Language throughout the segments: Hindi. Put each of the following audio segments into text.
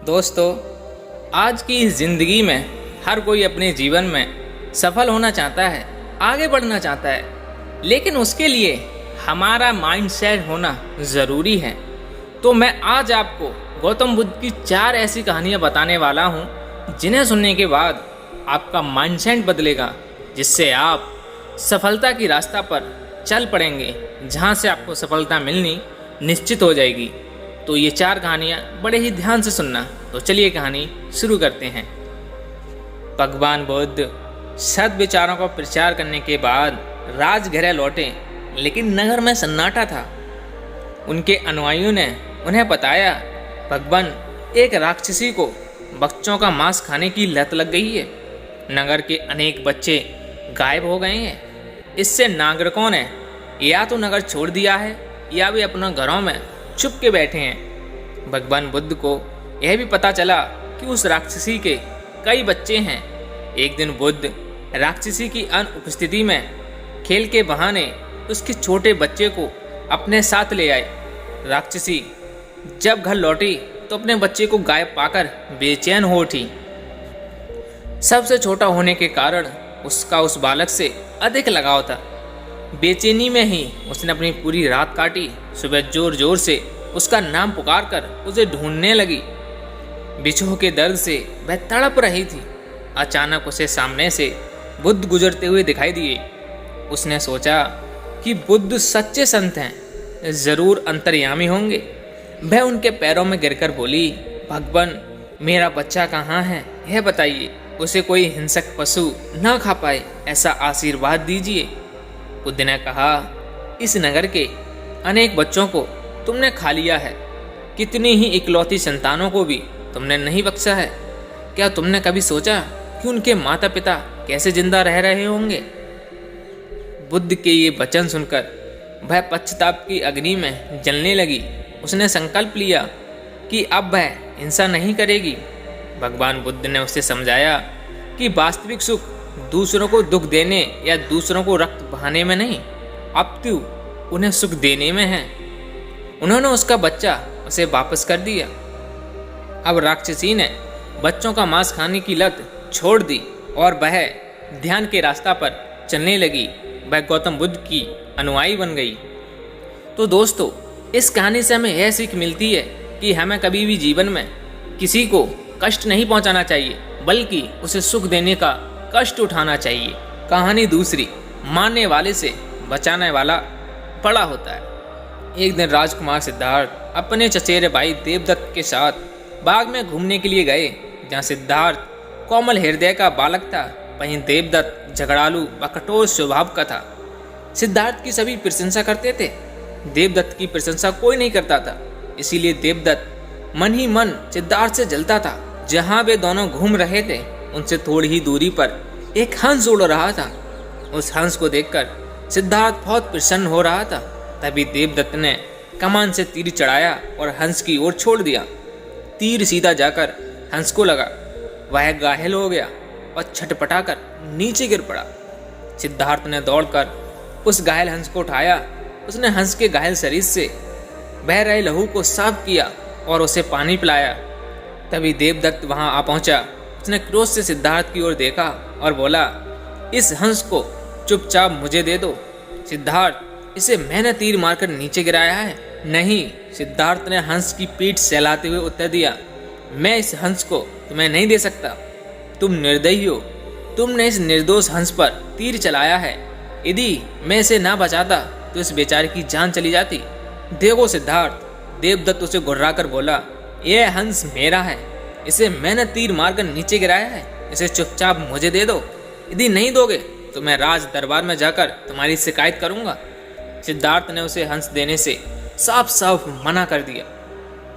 दोस्तों, आज की इस ज़िंदगी में हर कोई अपने जीवन में सफल होना चाहता है, आगे बढ़ना चाहता है, लेकिन उसके लिए हमारा माइंडसेट होना ज़रूरी है। तो मैं आज आपको गौतम बुद्ध की 4 ऐसी कहानियाँ बताने वाला हूँ जिन्हें सुनने के बाद आपका माइंडसेट बदलेगा, जिससे आप सफलता की रास्ता पर चल पड़ेंगे, जहाँ से आपको सफलता मिलनी निश्चित हो जाएगी। तो ये 4 कहानियाँ बड़े ही ध्यान से सुनना। तो चलिए कहानी शुरू करते हैं। भगवान बुद्ध सद्विचारों का प्रचार करने के बाद राजगृह लौटे, लेकिन नगर में सन्नाटा था। उनके अनुयायियों ने उन्हें बताया, भगवान, एक राक्षसी को बच्चों का मांस खाने की लत लग गई है। नगर के अनेक बच्चे गायब हो गए हैं। इससे नागरिकों ने या तो नगर छोड़ दिया है या वे अपने घरों में छुप के बैठे हैं। भगवान बुद्ध को यह भी पता चला कि उस राक्षसी के कई बच्चे हैं। एक दिन बुद्ध राक्षसी की अनुपस्थिति में खेल के बहाने उसके छोटे बच्चे को अपने साथ ले आए। राक्षसी जब घर लौटी तो अपने बच्चे को गायब पाकर बेचैन हो उठी। सबसे छोटा होने के कारण उसका उस बालक से अधिक लगाव था। बेचैनी में ही उसने अपनी पूरी रात काटी। सुबह जोर जोर से उसका नाम पुकार कर उसे ढूंढने लगी। बिछोह के दर्द से वह तड़प रही थी। अचानक उसे सामने से बुद्ध गुजरते हुए दिखाई दिए। उसने सोचा कि बुद्ध सच्चे संत हैं, जरूर अंतर्यामी होंगे। वह उनके पैरों में गिरकर बोली, भगवान, मेरा बच्चा कहाँ है, यह बताइए। उसे कोई हिंसक पशु न खा पाए, ऐसा आशीर्वाद दीजिए। बुद्ध ने कहा, इस नगर के अनेक बच्चों को तुमने खा लिया है, कितनी ही इकलौती संतानों को भी तुमने नहीं बख्शा है। क्या तुमने कभी सोचा कि उनके माता पिता कैसे जिंदा रह रहे होंगे? बुद्ध के ये वचन सुनकर वह पश्चाताप की अग्नि में जलने लगी। उसने संकल्प लिया कि अब वह हिंसा नहीं करेगी। भगवान बुद्ध ने उसे समझाया कि वास्तविक सुख दूसरों को दुख देने या दूसरों को रक्त बहाने में नहीं, अपितु उन्हें सुख देने में है। उन्होंने उसका बच्चा उसे वापस कर दिया। अब राक्षसी ने बच्चों का मांस खाने की लत छोड़ दी और वह ध्यान के रास्ता पर चलने लगी। वह गौतम बुद्ध की अनुयायी बन गई। तो दोस्तों, इस कहानी से हमें यह सीख मिलती है कि हमें कभी भी जीवन में किसी को कष्ट नहीं पहुंचाना चाहिए, बल्कि उसे सुख देने का कष्ट उठाना चाहिए। कहानी दूसरी, मारने वाले से बचाने वाला बड़ा होता है। एक दिन राजकुमार सिद्धार्थ अपने चचेरे भाई देवदत्त के साथ बाग में घूमने के लिए गए। जहाँ सिद्धार्थ कोमल हृदय का बालक था, वहीं देवदत्त झगड़ालू व कठोर स्वभाव का था। सिद्धार्थ की सभी प्रशंसा करते थे, देवदत्त की प्रशंसा कोई नहीं करता था। इसीलिए देवदत्त मन ही मन सिद्धार्थ से जलता था। जहाँ वे दोनों घूम रहे थे, उनसे थोड़ी ही दूरी पर एक हंस उड़ रहा था। उस हंस को देखकर सिद्धार्थ बहुत प्रसन्न हो रहा था। तभी देवदत्त ने कमान से तीर चढ़ाया और हंस की ओर छोड़ दिया। तीर सीधा जाकर हंस को लगा। वह घायल हो गया और छटपटाकर नीचे गिर पड़ा। सिद्धार्थ ने दौड़कर उस घायल हंस को उठाया। उसने हंस के घायल शरीर से बह रहे लहू को साफ किया और उसे पानी पिलाया। तभी देवदत्त वहां आ पहुंचा। उसने क्रोध से सिद्धार्थ की ओर देखा और बोला, इस हंस को चुपचाप मुझे दे दो। सिद्धार्थ, इसे मैंने तीर मारकर नीचे गिराया है। नहीं, सिद्धार्थ ने हंस की पीठ सहलाते हुए उत्तर दिया, मैं इस हंस को तुम्हें नहीं दे सकता। तुम निर्दयी हो। तुमने इस निर्दोष हंस पर तीर चलाया है। यदि मैं इसे ना बचाता तो इस बेचारे की जान चली जाती। देखो सिद्धार्थ, देवदत्त उसे घुर्रा कर बोला, यह हंस मेरा है। इसे मैंने तीर मारकर नीचे गिराया है। इसे चुपचाप मुझे दे दो। यदि नहीं दोगे तो मैं राज दरबार में जाकर तुम्हारी शिकायत करूंगा। सिद्धार्थ ने उसे हंस देने से साफ साफ मना कर दिया।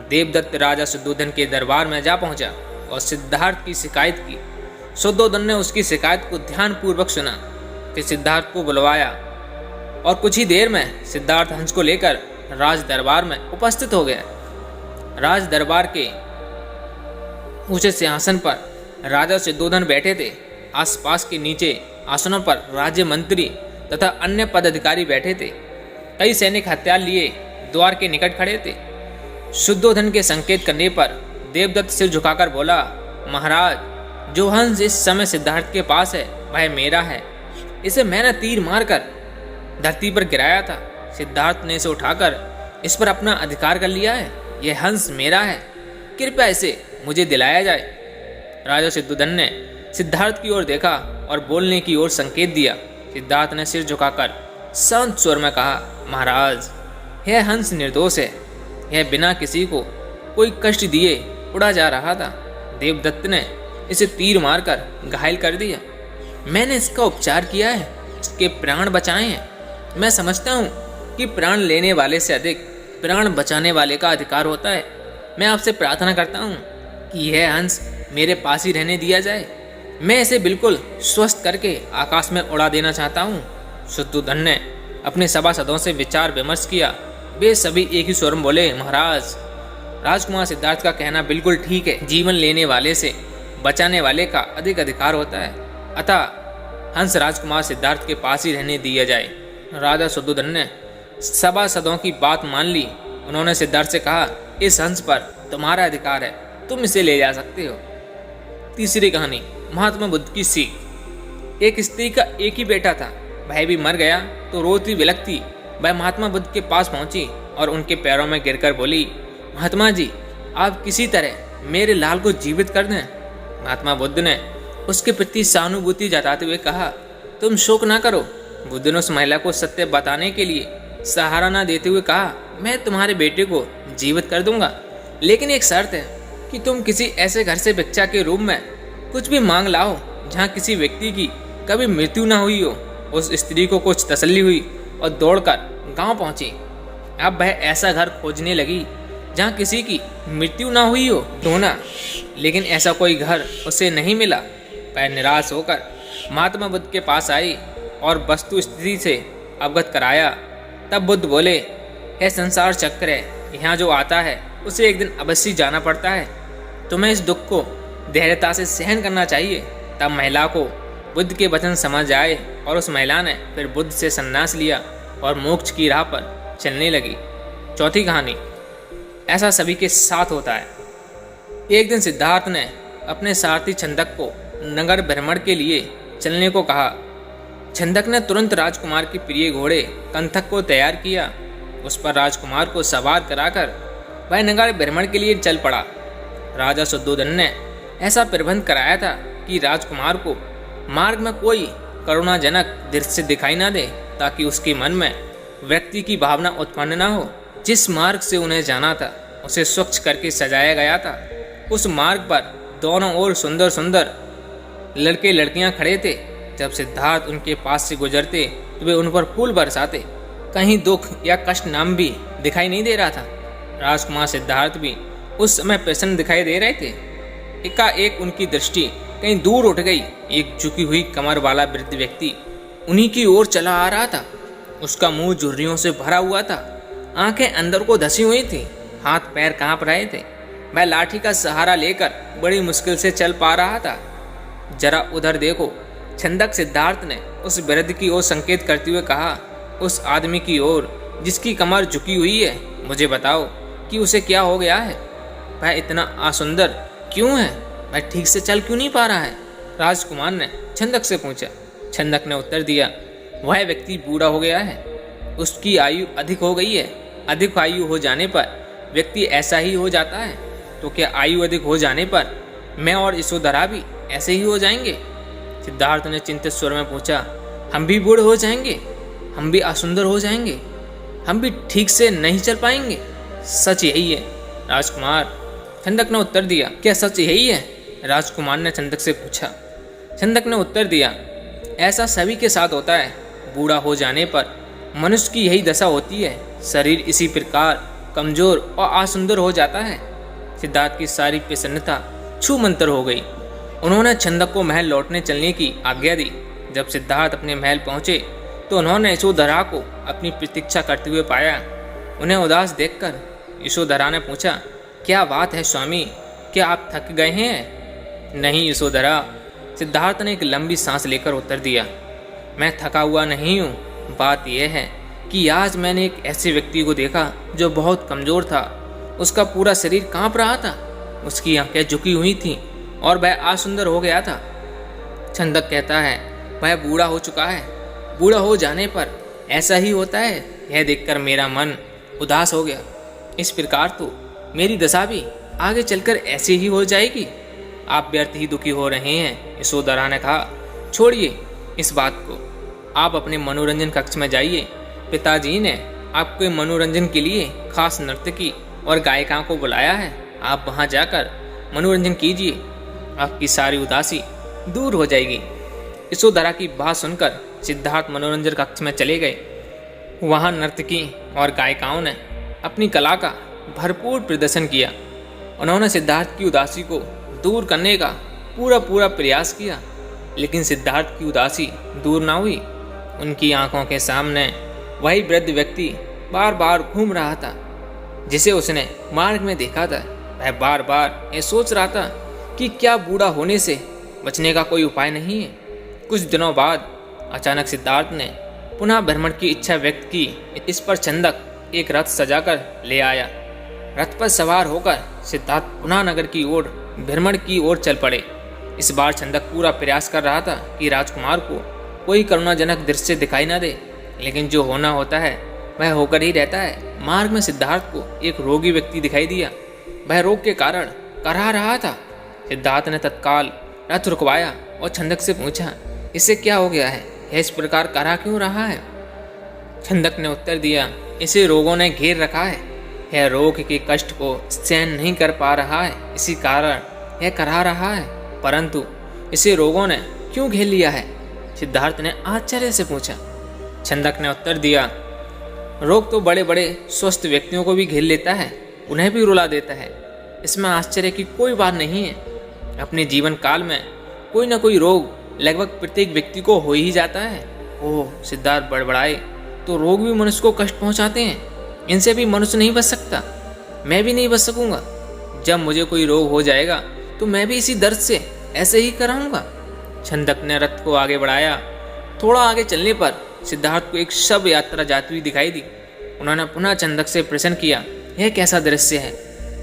देवदत्त राजा शुद्धोधन के दरबार में जा पहुंचा और सिद्धार्थ की शिकायत की। शुद्धोधन ने उसकी शिकायत को ध्यानपूर्वक सुना। फिर सिद्धार्थ को बुलवाया और कुछ ही देर में सिद्धार्थ हंस को लेकर राज दरबार में उपस्थित हो गया। राज दरबार के ऊंचे सिंहासन पर राजा शुद्धोधन बैठे थे। आसपास के नीचे आसनों पर राज्य मंत्री तथा अन्य पदाधिकारी बैठे थे। कई सैनिक हथियार लिए द्वार के निकट खड़े थे। शुद्धोधन के संकेत करने पर देवदत्त सिर झुकाकर बोला, महाराज, जो हंस इस समय सिद्धार्थ के पास है वह मेरा है। इसे मैंने तीर मारकर धरती पर गिराया था। सिद्धार्थ ने इसे उठाकर इस पर अपना अधिकार कर लिया है। यह हंस मेरा है, कृपया इसे मुझे दिलाया जाए। राजा शत्रुघ्न ने सिद्धार्थ की ओर देखा और बोलने की ओर संकेत दिया। सिद्धार्थ ने सिर झुकाकर शांत स्वर में कहा, महाराज, यह हंस निर्दोष है। यह बिना किसी को कोई कष्ट दिए उड़ा जा रहा था। देवदत्त ने इसे तीर मारकर घायल कर दिया। मैंने इसका उपचार किया है, इसके प्राण बचाए हैं। मैं समझता हूँ कि प्राण लेने वाले से अधिक प्राण बचाने वाले का अधिकार होता है। मैं आपसे प्रार्थना करता हूँ कि यह हंस मेरे पास ही रहने दिया जाए। मैं इसे बिल्कुल स्वस्थ करके आकाश में उड़ा देना चाहता हूँ। शत्रुघ्न ने अपने सभासदों से विचार विमर्श किया। वे सभी एक ही स्वर में बोले, महाराज, राजकुमार सिद्धार्थ का कहना बिल्कुल ठीक है। जीवन लेने वाले से बचाने वाले का अधिक अधिकार होता है, अतः हंस राजकुमार सिद्धार्थ के पास ही रहने दिया जाए। राजा शत्रुघ्न ने सभासदों की बात मान ली। उन्होंने सिद्धार्थ से कहा, इस हंस पर तुम्हारा अधिकार है, तुम इसे ले जा सकते हो। तीसरी कहानी, महात्मा बुद्ध की सीख। एक स्त्री का एक ही बेटा था, वह भी मर गया तो रोती बिलखती वह महात्मा बुद्ध के पास पहुंची और उनके पैरों में गिरकर बोली, महात्मा जी, आप किसी तरह मेरे लाल को जीवित कर दें। महात्मा बुद्ध ने उसके प्रति सहानुभूति जताते हुए कहा, तुम शोक ना करो। बुद्ध ने उस महिला को सत्य बताने के लिए सहारा न देते हुए कहा, मैं तुम्हारे बेटे को जीवित कर दूंगा, लेकिन एक शर्त है कि तुम किसी ऐसे घर से भिक्षा के रूप में कुछ भी मांग लाओ जहाँ किसी व्यक्ति की कभी मृत्यु ना हुई हो। उस स्त्री को कुछ तसल्ली हुई और दौड़कर गांव पहुंची। अब वह ऐसा घर खोजने लगी जहाँ किसी की मृत्यु ना हुई हो, ढूंढा, लेकिन ऐसा कोई घर उसे नहीं मिला। वह निराश होकर महात्मा बुद्ध के पास आई और वस्तु स्थिति से अवगत कराया। तब बुद्ध बोले, यह संसार चक्र है, यहाँ जो आता है उसे एक दिन अवश्य जाना पड़ता है। तुम्हें इस दुख को धैर्यता से सहन करना चाहिए। तब महिला को बुद्ध के वचन समझ आए और उस महिला ने फिर बुद्ध से संन्यास लिया और मोक्ष की राह पर चलने लगी। चौथी कहानी, ऐसा सभी के साथ होता है। एक दिन सिद्धार्थ ने अपने सारथी छंदक को नगर भ्रमण के लिए चलने को कहा। छंदक ने तुरंत राजकुमार के प्रिय घोड़े कंथक को तैयार किया। उस पर राजकुमार को सवार कराकर वह नगर भ्रमण के लिए चल पड़ा। राजा शत्रुघ्न ने ऐसा प्रबंध कराया था कि राजकुमार को मार्ग में कोई करुणाजनक दृश्य दिखाई न दे, ताकि उसके मन में व्यक्ति की भावना उत्पन्न न हो। जिस मार्ग से उन्हें जाना था उसे स्वच्छ करके सजाया गया था। उस मार्ग पर दोनों ओर सुंदर सुंदर लड़के लड़कियां खड़े थे। जब सिद्धार्थ उनके पास से गुजरते तो वे उन पर फूल बरसाते। कहीं दुख या कष्ट नाम भी दिखाई नहीं दे रहा था। राजकुमार सिद्धार्थ भी उस समय प्रसन्न दिखाई दे रहे थे। एकाएक उनकी दृष्टि कहीं दूर उठ गई। एक झुकी हुई कमर वाला वृद्ध व्यक्ति उन्हीं की ओर चला आ रहा था। उसका मुंह झुर्रियों से भरा हुआ था, आंखें अंदर को धसी हुई थी, हाथ पैर कांप रहे थे। वह लाठी का सहारा लेकर बड़ी मुश्किल से चल पा रहा था। जरा उधर देखो, छंदक सिद्धार्थ ने उस वृद्ध की ओर संकेत करते हुए कहा। उस आदमी की ओर जिसकी कमर झुकी हुई है, मुझे बताओ कि उसे क्या हो गया है। वह इतना असुंदर क्यों है? वह ठीक से चल क्यों नहीं पा रहा है? राजकुमार ने छंदक से पूछा। छंदक ने उत्तर दिया, वह व्यक्ति बूढ़ा हो गया है, उसकी आयु अधिक हो गई है। अधिक आयु हो जाने पर व्यक्ति ऐसा ही हो जाता है, तो क्या आयु अधिक हो जाने पर मैं और यशोधरा भी ऐसे ही हो जाएंगे? सिद्धार्थ ने चिंतित स्वर में पूछा, हम भी बूढ़े हो जाएंगे? हम भी असुंदर हो जाएंगे? हम भी ठीक से नहीं चल पाएंगे? सच यही है राजकुमार, छंदक ने उत्तर दिया। क्या सच यही है? राजकुमार ने छंदक से पूछा। छंदक ने उत्तर दिया, ऐसा सभी के साथ होता है। बूढ़ा हो जाने पर मनुष्य की यही दशा होती है। शरीर इसी प्रकार कमजोर और असुंदर हो जाता है। सिद्धार्थ की सारी प्रसन्नता छू मंतर हो गई। उन्होंने छंदक को महल लौटने चलने की आज्ञा दी। जब सिद्धार्थ अपने महल पहुंचे तो उन्होंने यशोधरा को अपनी प्रतीक्षा करते हुए पाया। उन्हें उदास देखकर यशोधरा ने पूछा, क्या बात है स्वामी, क्या आप थक गए हैं? नहीं यशोधरा, सिद्धार्थ ने एक लंबी सांस लेकर उत्तर दिया, मैं थका हुआ नहीं हूँ। बात यह है कि आज मैंने एक ऐसे व्यक्ति को देखा जो बहुत कमज़ोर था। उसका पूरा शरीर कांप रहा था। उसकी आंखें झुकी हुई थीं और वह असुंदर हो गया था। छंदक कहता है, वह बूढ़ा हो चुका है। बूढ़ा हो जाने पर ऐसा ही होता है। यह देखकर मेरा मन उदास हो गया। इस प्रकार तो मेरी दशा भी आगे चलकर ऐसी ही हो जाएगी। आप व्यर्थ ही दुखी हो रहे हैं, यशोधरा ने कहा। छोड़िए इस बात को, आप अपने मनोरंजन कक्ष में जाइए। पिताजी ने आपके मनोरंजन के लिए खास नर्तकी और गायिकाओं को बुलाया है। आप वहां जाकर मनोरंजन कीजिए, आपकी सारी उदासी दूर हो जाएगी। यशोधरा की बात सुनकर सिद्धार्थ मनोरंजन कक्ष में चले गए। वहां नर्तकी और गायिकाओं ने अपनी कला का भरपूर प्रदर्शन किया। उन्होंने सिद्धार्थ की उदासी को दूर करने का पूरा प्रयास किया, लेकिन सिद्धार्थ की उदासी दूर ना हुई। उनकी आंखों के सामने वही वृद्ध व्यक्ति बार बार घूम रहा था जिसे उसने मार्ग में देखा था। वह बार बार ये सोच रहा था कि क्या बूढ़ा होने से बचने का कोई उपाय नहीं है। कुछ दिनों बाद अचानक सिद्धार्थ ने पुनः भ्रमण की इच्छा व्यक्त की। इस पर छंदक एक रथ सजाकर ले आया। रथ पर सवार होकर सिद्धार्थ पुनः नगर की ओर भ्रमण की ओर चल पड़े। इस बार छंदक पूरा प्रयास कर रहा था कि राजकुमार को कोई करुणाजनक दृश्य दिखाई न दे, लेकिन जो होना होता है वह होकर ही रहता है। मार्ग में सिद्धार्थ को एक रोगी व्यक्ति दिखाई दिया। वह रोग के कारण कराह रहा था। सिद्धार्थ ने तत्काल रथ रुकवाया और छंदक से पूछा, इसे क्या हो गया है? यह इस प्रकार कराह क्यों रहा है? छंदक ने उत्तर दिया, इसे रोगों ने घेर रखा है। यह रोग के कष्ट को सहन नहीं कर पा रहा है, इसी कारण यह कराह रहा है। परंतु इसे रोगों ने क्यों घेर लिया है? सिद्धार्थ ने आश्चर्य से पूछा। छंदक ने उत्तर दिया, रोग तो बड़े बड़े स्वस्थ व्यक्तियों को भी घेर लेता है, उन्हें भी रुला देता है। इसमें आश्चर्य की कोई बात नहीं है। अपने जीवन काल में कोई न कोई रोग लगभग प्रत्येक व्यक्ति को हो ही जाता है। ओह, सिद्धार्थ बड़बड़ाए, तो रोग भी मनुष्य को कष्ट पहुंचाते हैं। इनसे भी मनुष्य नहीं बच सकता। मैं भी नहीं बच सकूंगा। जब मुझे कोई रोग हो जाएगा तो मैं भी इसी दर्द से ऐसे ही कराऊंगा। छंदक ने रथ को आगे बढ़ाया। थोड़ा आगे चलने पर सिद्धार्थ को एक शव यात्रा जाती हुई दिखाई दी। उन्होंने पुनः छंदक से प्रश्न किया, यह कैसा दृश्य है?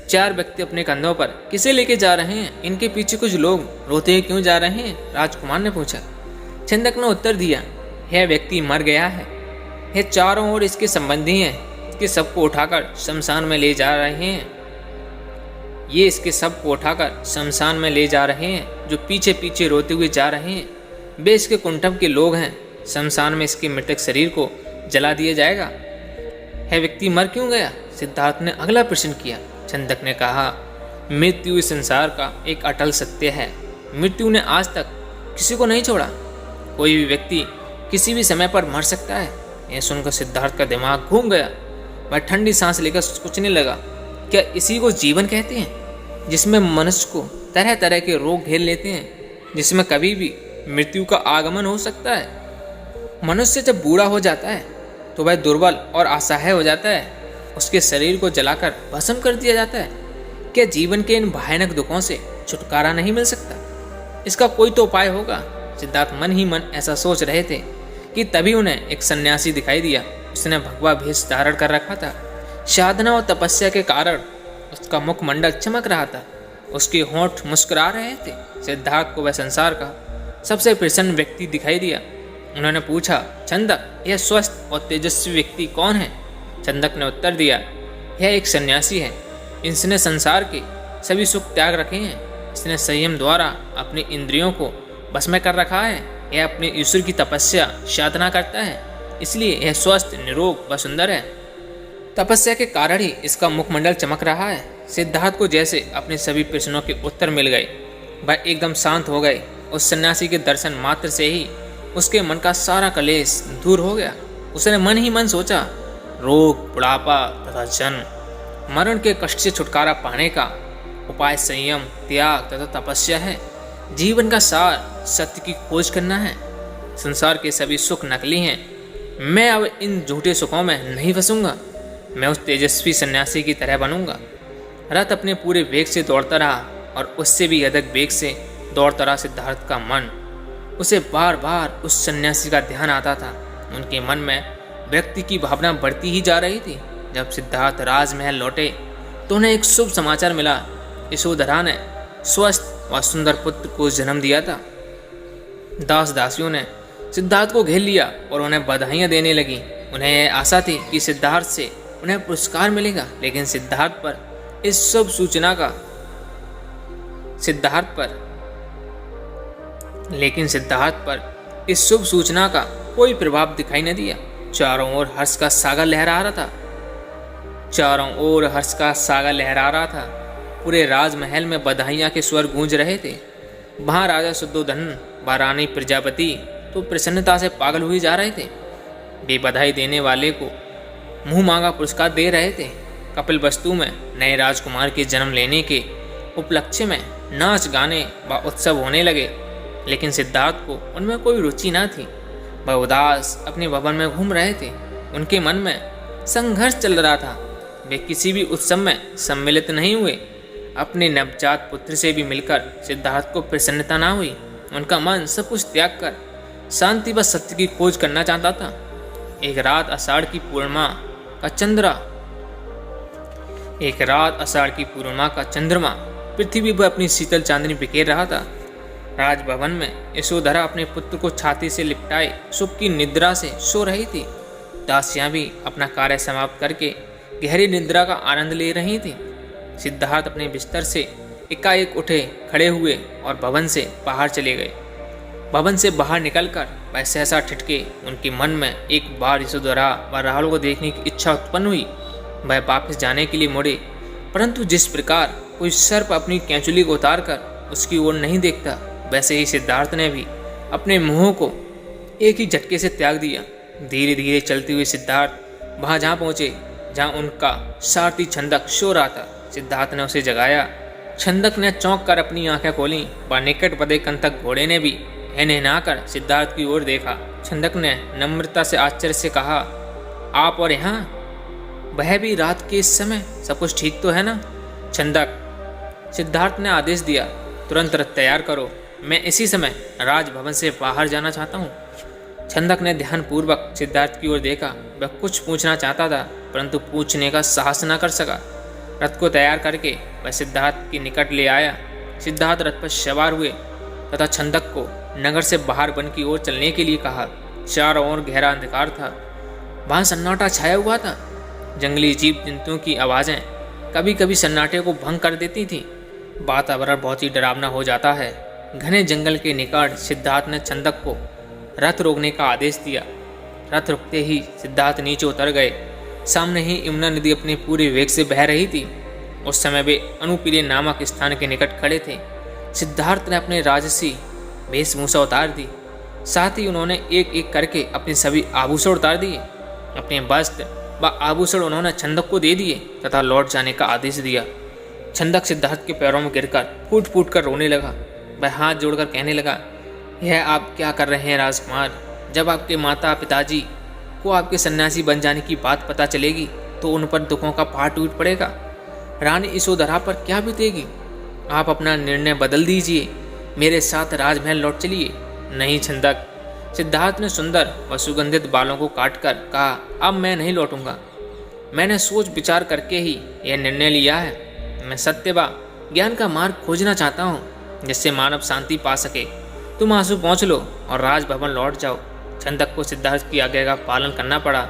4 व्यक्ति अपने कंधों पर किसे लेके जा रहे हैं? इनके पीछे कुछ लोग रोते हुए क्यों जा रहे हैं? राजकुमार ने पूछा। छंदक ने उत्तर दिया, यह व्यक्ति मर गया है। यह चारों ओर इसके संबंधी हैं। इसके सबको उठाकर शमशान में ले जा रहे हैं। ये इसके सबको उठाकर शमशान में ले जा रहे हैं। जो पीछे पीछे रोते हुए जा रहे हैं वे इसके कुंठम के लोग हैं। शमशान में इसके मृतक शरीर को जला दिया जाएगा। यह व्यक्ति मर क्यों गया? सिद्धार्थ ने अगला प्रश्न किया। छंदक ने कहा, मृत्यु इस संसार का एक अटल सत्य है। मृत्यु ने आज तक किसी को नहीं छोड़ा। कोई भी व्यक्ति किसी भी समय पर मर सकता है। यह सुनकर सिद्धार्थ का दिमाग घूम गया। वह ठंडी सांस लेकर सोचने लगा, क्या इसी को जीवन कहते हैं, जिसमें मनुष्य को तरह तरह के रोग घेर लेते हैं, जिसमें कभी भी मृत्यु का आगमन हो सकता है। मनुष्य जब बूढ़ा हो जाता है तो वह दुर्बल और असहाय हो जाता है। उसके शरीर को जलाकर भस्म कर दिया जाता है। क्या जीवन के इन भयानक दुखों से छुटकारा नहीं मिल सकता? इसका कोई तो उपाय होगा। सिद्धार्थ मन ही मन ऐसा सोच रहे थे कि तभी उन्हें एक सन्यासी दिखाई दिया। उसने भगवा भेष धारण कर रखा था। साधना और तपस्या के कारण उसका मुखमंडल चमक रहा था। उसके होंठ मुस्कुरा रहे थे। सिद्धार्थ को वह संसार का सबसे प्रसन्न व्यक्ति दिखाई दिया। उन्होंने पूछा, छंदक, यह स्वस्थ और तेजस्वी व्यक्ति कौन है? छंदक ने उत्तर दिया, यह एक सन्यासी है। इसने संसार के सभी सुख त्याग रखे हैं। इसने संयम द्वारा अपनी इंद्रियों को बस में कर रखा है। यह अपने ईश्वर की तपस्या साधना करता है, इसलिए यह स्वस्थ, निरोग व सुंदर है। तपस्या के कारण ही इसका मुखमंडल चमक रहा है। सिद्धार्थ को जैसे अपने सभी प्रश्नों के उत्तर मिल गए। वह एकदम शांत हो गए। उस सन्यासी के दर्शन मात्र से ही उसके मन का सारा कलेश दूर हो गया। उसने मन ही मन सोचा, रोग, बुढ़ापा तथा जन्म मरण के कष्ट से छुटकारा पाने का उपाय संयम, त्याग तथा तपस्या है। जीवन का सार सत्य की खोज करना है। संसार के सभी सुख नकली हैं। मैं अब इन झूठे सुखों में नहीं फंसूंगा। मैं उस तेजस्वी सन्यासी की तरह बनूंगा। रथ अपने पूरे वेग से दौड़ता रहा और उससे भी अधिक वेग से दौड़ता रहा सिद्धार्थ का मन। उसे बार बार उस सन्यासी का ध्यान आता था। उनके मन में व्यक्ति की भावना बढ़ती ही जा रही थी। जब सिद्धार्थ राजमहल लौटे तो उन्हें एक शुभ समाचार मिला। यशोधरा ने स्वस्थ व सुंदर पुत्र को जन्म दिया था। दास दासियों ने सिद्धार्थ को घेर लिया और उन्हें बधाइयां देने लगी। उन्हें यह आशा थी कि सिद्धार्थ से उन्हें पुरस्कार मिलेगा, लेकिन सिद्धार्थ पर इस शुभ सूचना का कोई प्रभाव दिखाई न दिया। चारों ओर हर्ष का सागर लहरा रहा था। पूरे राजमहल में बधाइयां के स्वर गूंज रहे थे। वहां राजा शुद्धोधन व रानी प्रजापति तो प्रसन्नता से पागल हुए जा रहे थे। वे बधाई देने वाले को मुंह मांगा पुरस्कार दे रहे थे। कपिल वस्तु में नए राजकुमार के जन्म लेने के उपलक्ष्य में नाच गाने व उत्सव होने लगे, लेकिन सिद्धार्थ को उनमें कोई रुचि न थी। वह उदास अपने भवन में घूम रहे थे। उनके मन में संघर्ष चल रहा था। वे किसी भी उत्सव में सम्मिलित नहीं हुए। अपने नवजात पुत्र से भी मिलकर सिद्धार्थ को प्रसन्नता न हुई। उनका मन सब कुछ त्याग कर शांति व सत्य की खोज करना चाहता था। एक रात आषाढ़ की पूर्णिमा का चंद्रमा पृथ्वी पर अपनी शीतल चांदनी बिखेर रहा था। राजभवन में यशोधरा अपने पुत्र को छाती से लिपटाए सुख की निद्रा से सो रही थी। दासियां भी अपना कार्य समाप्त करके गहरी निद्रा का आनंद ले रही थी। सिद्धार्थ अपने बिस्तर से एकाएक उठे, खड़े हुए और भवन से बाहर चले गए। भवन से बाहर निकलकर वह सहसा ठिठके। उनके मन में एक बार यशोधरा व राहुल को देखने की इच्छा उत्पन्न हुई। वह वापस जाने के लिए मुड़े, परंतु जिस प्रकार कोई सर्प अपनी कैंचुली को उतार कर उसकी ओर नहीं देखता, वैसे ही सिद्धार्थ ने भी अपने मुंह को एक ही झटके से त्याग दिया। धीरे धीरे चलते हुए सिद्धार्थ वहां जहां पहुंचे जहां उनका सारथी छंदक सो रहा था। सिद्धार्थ ने उसे जगाया। छंदक ने चौंक कर अपनी आंखें खोली। वह निकट पदे कंतक घोड़े ने भी हिनहिना कर सिद्धार्थ की ओर देखा। छंदक ने नम्रता से आश्चर्य से कहा, आप और यहाँ, वह भी रात के इस समय? सब कुछ ठीक तो है ना? छंदक, सिद्धार्थ ने आदेश दिया, तुरंत तैयार करो, मैं इसी समय राजभवन से बाहर जाना चाहता हूँ। छंदक ने ध्यानपूर्वक सिद्धार्थ की ओर देखा। वह कुछ पूछना चाहता था, परंतु पूछने का साहस न कर सका। रथ को तैयार करके वह सिद्धार्थ के निकट ले आया। सिद्धार्थ रथ पर सवार हुए तथा छंदक को नगर से बाहर वन की ओर चलने के लिए कहा। चारों ओर गहरा अंधकार था। वहाँ सन्नाटा छाया हुआ था। जंगली जीव जंतुओं की आवाज़ें कभी कभी सन्नाटे को भंग कर देती थी। वातावरण बहुत ही डरावना हो जाता है। घने जंगल के निकट सिद्धार्थ ने छंदक को रथ रोकने का आदेश दिया। रथ रुकते ही सिद्धार्थ नीचे उतर गए। सामने ही यमुना नदी अपने पूरे वेग से बह रही थी। उस समय वे अनुपीले नामक स्थान के निकट खड़े थे। सिद्धार्थ ने अपने राजसी वेशभूषा उतार दी। साथ ही उन्होंने एक एक करके अपने सभी आभूषण उतार दिए। अपने वस्त्र व आभूषण उन्होंने छंदक को दे दिए तथा लौट जाने का आदेश दिया। छंदक सिद्धार्थ के पैरों में गिरकर फूट फूट कर रोने लगा। वह हाथ जोड़कर कहने लगा, यह आप क्या कर रहे हैं राजकुमार? जब आपके माता पिताजी को आपके सन्यासी बन जाने की बात पता चलेगी तो उन पर दुखों का पहाड़ टूट पड़ेगा। रानी यशोधरा पर क्या बीतेगी? आप अपना निर्णय बदल दीजिए, मेरे साथ राजमहल लौट चलिए। नहीं छंदक, सिद्धार्थ ने सुंदर व सुगंधित बालों को काटकर कहा, अब मैं नहीं लौटूंगा। मैंने सोच विचार करके ही यह निर्णय लिया है। मैं सत्य व ज्ञान का मार्ग खोजना चाहता हूँ, जिससे मानव शांति पा सके। तुम आंसू पहुँच लो और राजभवन लौट जाओ। छंदक को सिद्धार्थ की आज्ञा का पालन करना पड़ा।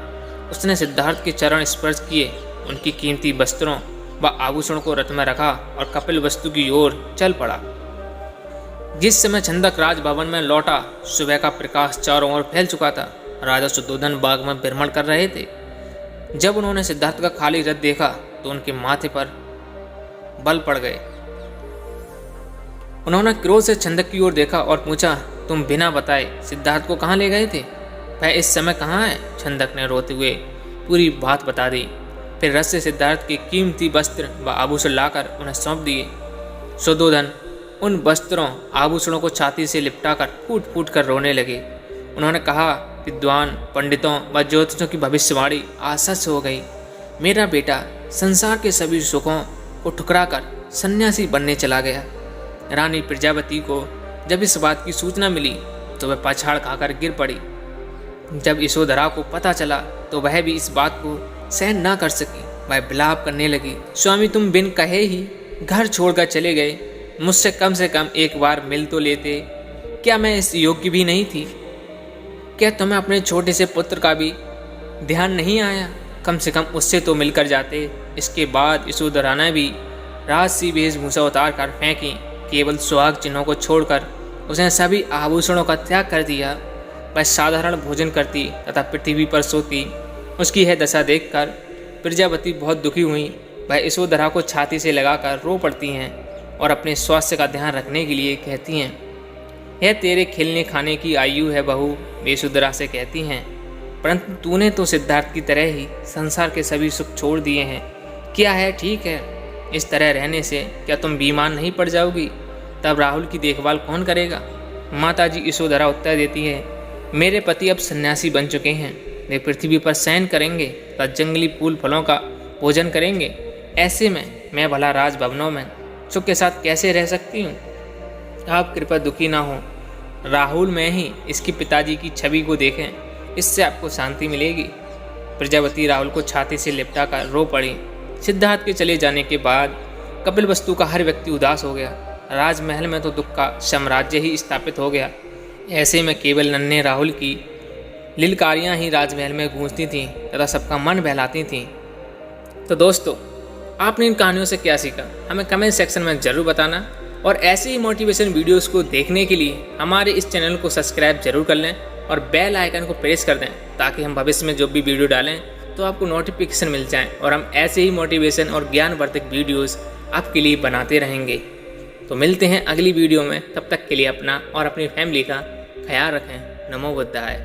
उसने सिद्धार्थ के चरण स्पर्श किए, उनकी कीमती वस्त्रों व आभूषणों को रथ में रखा और कपिल वस्तु की ओर चल पड़ा। जिस समय छंदक राजभवन में लौटा, सुबह का प्रकाश चारों ओर फैल चुका था। राजा शुद्धोधन बाग में भ्रमण कर रहे थे। जब उन्होंने सिद्धार्थ का खाली रथ देखा तो उनके माथे पर बल पड़ गए। उन्होंने क्रोध से छंदक की ओर देखा और पूछा, तुम बिना बताए सिद्धार्थ को कहाँ ले गए थे? वह इस समय कहाँ है? छंदक ने रोते हुए पूरी बात बता दी। फिर रथ से सिद्धार्थ के कीमती वस्त्र व आभूषण लाकर उन्हें सौंप दिए। शुद्धोधन उन वस्त्रों आभूषणों को छाती से लिपटाकर फूट फूट कर रोने लगे। उन्होंने कहा, विद्वान पंडितों व ज्योतिषों की भविष्यवाणी आज सच हो गई। मेरा बेटा संसार के सभी सुखों को ठुकरा कर सन्यासी बनने चला गया। रानी प्रजापति को जब इस बात की सूचना मिली तो वह पछाड़ खाकर गिर पड़ी। जब यशोधरा को पता चला तो वह भी इस बात को सहन ना कर सकी। वह विलाप करने लगी, स्वामी तुम बिन कहे ही घर छोड़कर चले गए। मुझसे कम से कम एक बार मिल तो लेते। क्या मैं इस योग्य भी नहीं थी? क्या तुम्हें अपने छोटे से पुत्र का भी ध्यान नहीं आया? कम से कम उससे तो मिलकर जाते। इसके बाद यशोधरा ने भी राजसी वेशभूषा उतार कर फेंकी। केवल सुहाग चिन्हों को छोड़कर उसने सभी आभूषणों का त्याग कर दिया। वह साधारण भोजन करती तथा पृथ्वी पर सोती। उसकी यह दशा देखकर प्रजापति बहुत दुखी हुई। वह यशोधरा को छाती से लगाकर रो पड़ती हैं और अपने स्वास्थ्य का ध्यान रखने के लिए कहती हैं, यह तेरे खेलने खाने की आयु है बहू, यशोधरा से कहती हैं। परंतु तूने तो सिद्धार्थ की तरह ही संसार के सभी सुख छोड़ दिए हैं। क्या है ठीक है, इस तरह रहने से क्या तुम बीमार नहीं पड़ जाओगी? तब राहुल की देखभाल कौन करेगा? माताजी यशोधरा उत्तर देती है, मेरे पति अब सन्यासी बन चुके हैं। वे पृथ्वी पर शयन करेंगे तथा जंगली फूल फलों का भोजन करेंगे। ऐसे में मैं भला राजभवनों में सुख के साथ कैसे रह सकती हूँ? आप कृपया दुखी ना हो। राहुल में ही इसकी पिताजी की छवि को देखें, इससे आपको शांति मिलेगी। प्रजापति राहुल को छाती से लिपटा कर रो पड़ी। सिद्धार्थ के चले जाने के बाद कपिलवस्तु का हर व्यक्ति उदास हो गया। राजमहल में तो दुख का साम्राज्य ही स्थापित हो गया। ऐसे में केवल नन्हे राहुल की लिलकारियाँ ही राजमहल में गूंजती थीं तथा सबका मन बहलाती थीं। तो दोस्तों, आपने इन कहानियों से क्या सीखा हमें कमेंट सेक्शन में ज़रूर बताना। और ऐसे ही मोटिवेशन वीडियोस को देखने के लिए हमारे इस चैनल को सब्सक्राइब जरूर कर लें और बेल आइकन को प्रेस कर दें, ताकि हम भविष्य में जो भी वीडियो डालें तो आपको नोटिफिकेशन मिल जाए और हम ऐसे ही मोटिवेशन और ज्ञानवर्धक वीडियोस आपके लिए बनाते रहेंगे। तो मिलते हैं अगली वीडियो में। तब तक के लिए अपना और अपनी फैमिली का ख्याल रखें। नमो बुद्धाय।